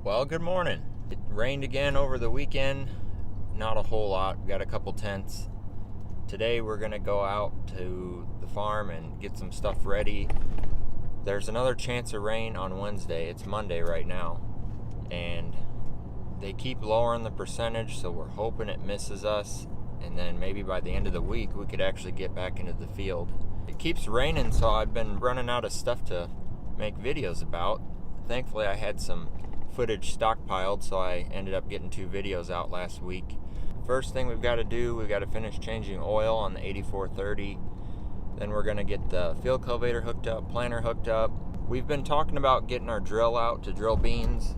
Well, good morning. It rained again over the weekend. Not a whole lot. We got a couple tents. Today we're gonna go out to the farm and get some stuff ready. There's another chance of rain on Wednesday. It's Monday right now, and they keep lowering the percentage, so we're hoping it misses us, and then maybe by the end of the week we could actually get back into the field. It keeps raining, so I've been running out of stuff to make videos about. Thankfully I had some footage stockpiled, so I ended up getting 2 videos out last week. First thing we've got to do, we've got to finish changing oil on the 8430. Then we're going to get the field cultivator hooked up, planter hooked up. We've been talking about getting our drill out to drill beans.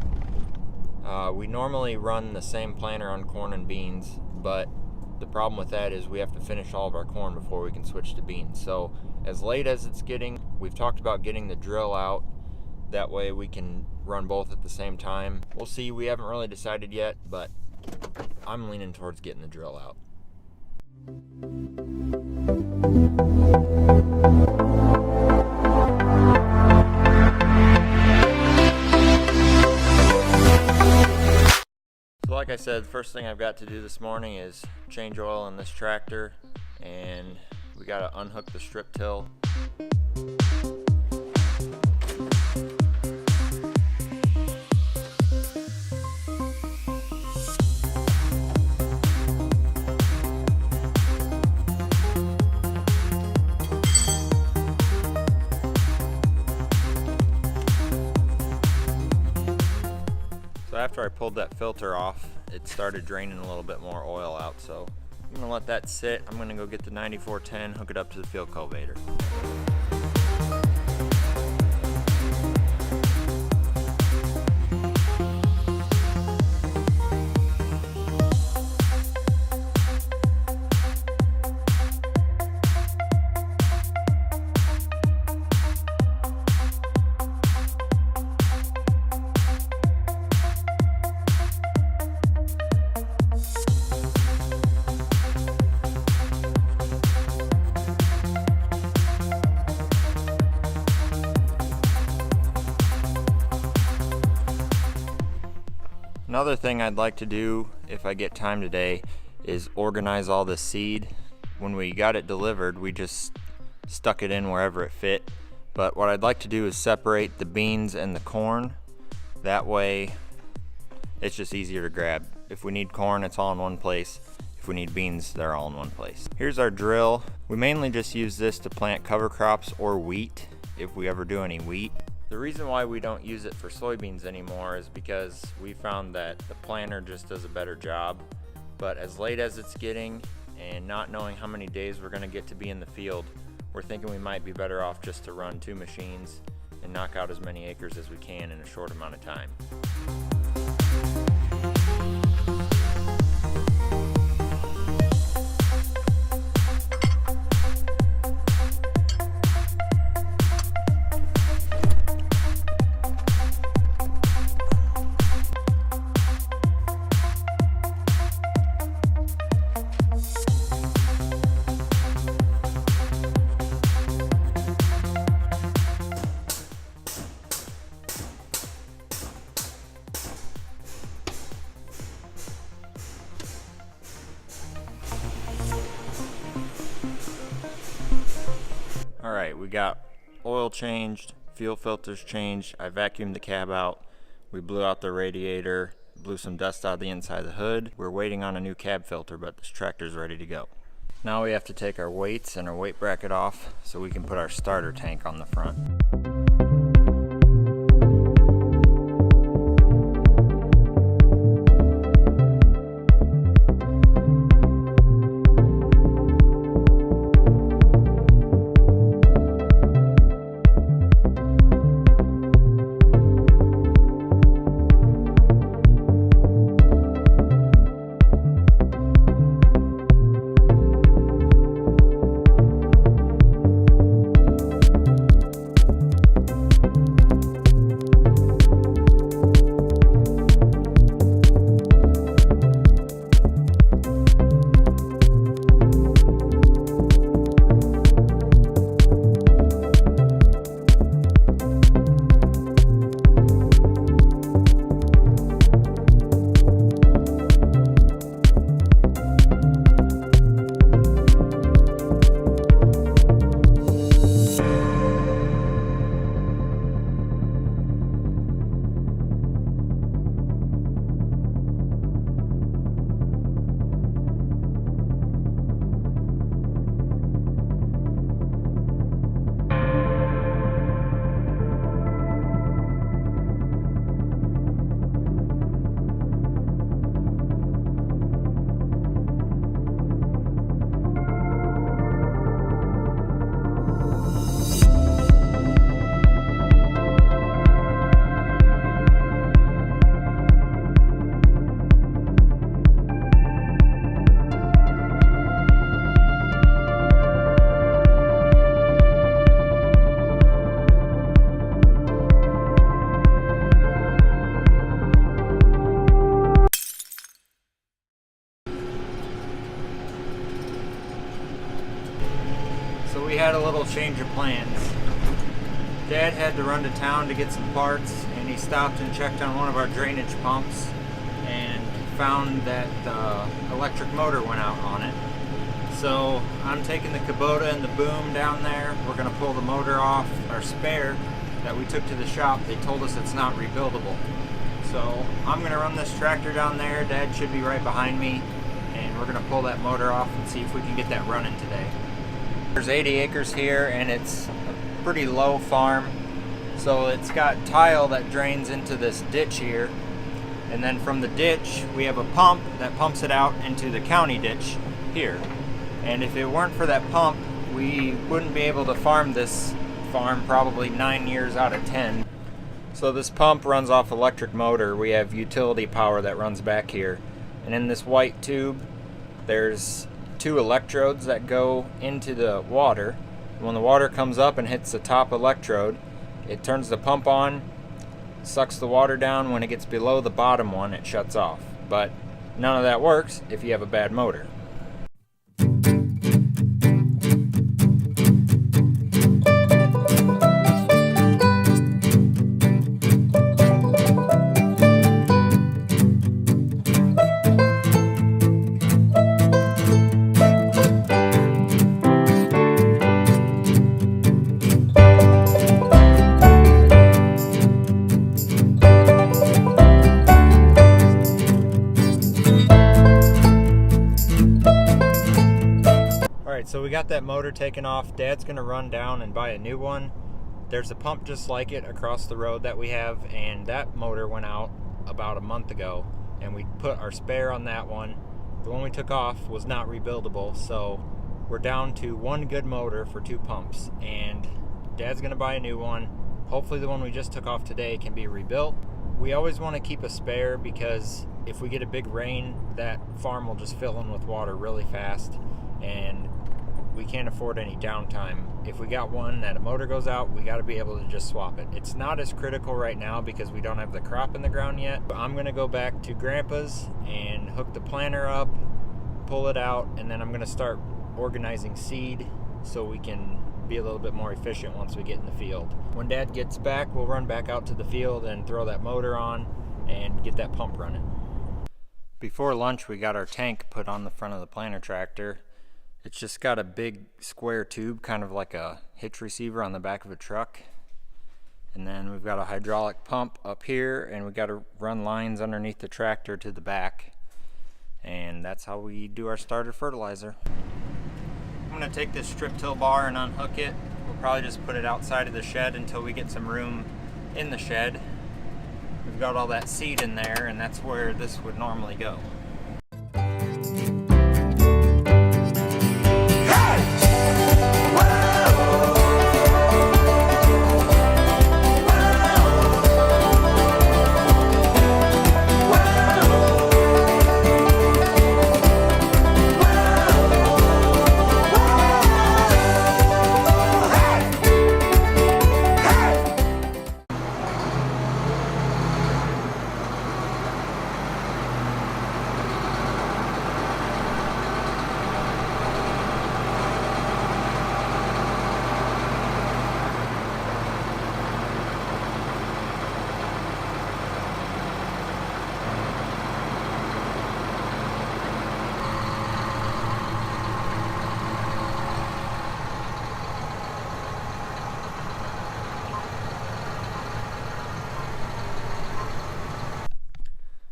We normally run the same planter on corn and beans, but the problem with that is we have to finish all of our corn before we can switch to beans. So as late as it's getting, we've talked about getting the drill out. That way we can run both at the same time. We'll see. We haven't really decided yet, but I'm leaning towards getting the drill out. So like I said, the first thing I've got to do this morning is change oil in this tractor, and we got to unhook the strip till. After I pulled that filter off, it started draining a little bit more oil out, so I'm gonna let that sit. I'm gonna go get the 9410, hook it up to the field cultivator. Another thing I'd like to do, if I get time today, is organize all the seed. When we got it delivered, we just stuck it in wherever it fit. But what I'd like to do is separate the beans and the corn. That way, it's just easier to grab. If we need corn, it's all in one place. If we need beans, they're all in one place. Here's our drill. We mainly just use this to plant cover crops or wheat, if we ever do any wheat. The reason why we don't use it for soybeans anymore is because we found that the planter just does a better job. But as late as it's getting and not knowing how many days we're going to get to be in the field, we're thinking we might be better off just to run 2 machines and knock out as many acres as we can in a short amount of time. Alright, we got oil changed, fuel filters changed, I vacuumed the cab out, we blew out the radiator, blew some dust out of the inside of the hood. We're waiting on a new cab filter, but this tractor's ready to go. Now we have to take our weights and our weight bracket off so we can put our starter tank on the front. had a little change of plans. Dad had to run to town to get some parts, and he stopped and checked on one of our drainage pumps and found that the electric motor went out on it. So I'm taking the Kubota and the boom down there. We're gonna pull the motor off. Our spare that we took to the shop, they told us it's not rebuildable. So I'm gonna run this tractor down there. Dad should be right behind me, and we're gonna pull that motor off and see if we can get that running today. There's 80 acres here, and it's a pretty low farm. So it's got tile that drains into this ditch here. And then from the ditch, we have a pump that pumps it out into the county ditch here. And if it weren't for that pump, we wouldn't be able to farm this farm probably 9 years out of 10. So this pump runs off electric motor. We have utility power that runs back here. And in this white tube, there's 2 electrodes that go into the water. When the water comes up and hits the top electrode, it turns the pump on, sucks the water down. When it gets below the bottom one, it shuts off. But none of that works if you have a bad motor. So we got that motor taken off. Dad's gonna run down and buy a new one. There's a pump just like it across the road that we have, and that motor went out about a month ago, and we put our spare on that one. The one we took off was not rebuildable, so we're down to 1 good motor for 2 pumps, and Dad's gonna buy a new one. Hopefully the one we just took off today can be rebuilt. We always want to keep a spare because if we get a big rain, that farm will just fill in with water really fast, and we can't afford any downtime. If we got one that a motor goes out, we got to be able to just swap it. It's not as critical right now because we don't have the crop in the ground yet. But I'm gonna go back to Grandpa's and hook the planter up, pull it out, and then I'm gonna start organizing seed so we can be a little bit more efficient once we get in the field. When Dad gets back, we'll run back out to the field and throw that motor on and get that pump running. Before lunch, we got our tank put on the front of the planter tractor. It's just got a big square tube, kind of like a hitch receiver on the back of a truck. And then we've got a hydraulic pump up here, and we got to run lines underneath the tractor to the back. And that's how we do our starter fertilizer. I'm gonna take this strip till bar and unhook it. We'll probably just put it outside of the shed until we get some room in the shed. We've got all that seed in there, and that's where this would normally go.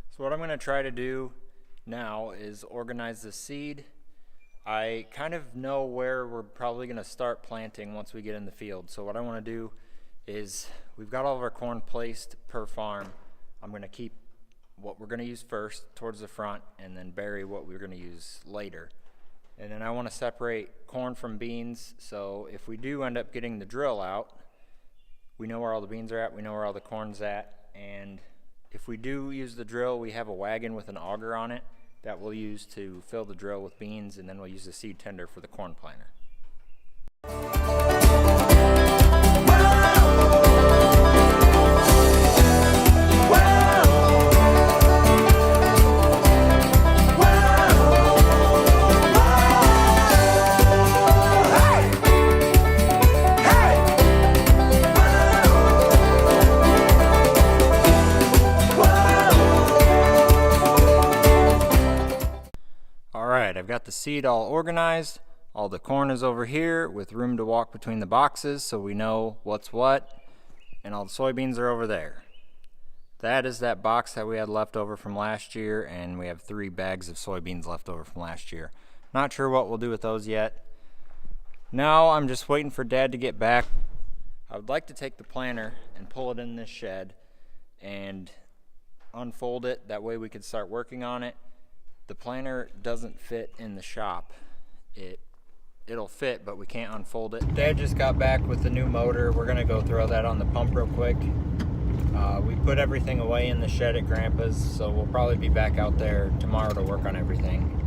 So what I'm going to try to do now is organize the seed. I kind of know where we're probably going to start planting once we get in the field. So what I want to do is, we've got all of our corn placed per farm. I'm going to keep what we're going to use first towards the front and then bury what we're going to use later. And then I want to separate corn from beans, so if we do end up getting the drill out, we know where all the beans are at, we know where all the corn's at, and if we do use the drill, we have a wagon with an auger on it that we'll use to fill the drill with beans, and then we'll use the seed tender for the corn planter. Alright, I've got the seed all organized. All the corn is over here with room to walk between the boxes so we know what's what. And all the soybeans are over there. That is that box that we had left over from last year, and we have 3 bags of soybeans left over from last year. Not sure what we'll do with those yet. Now I'm just waiting for Dad to get back. I would like to take the planter and pull it in this shed and unfold it. That way we could start working on it. The planter doesn't fit in the shop. It'll fit, but we can't unfold it. Dad just got back with the new motor. We're gonna go throw that on the pump real quick. We put everything away in the shed at Grandpa's, so we'll probably be back out there tomorrow to work on everything.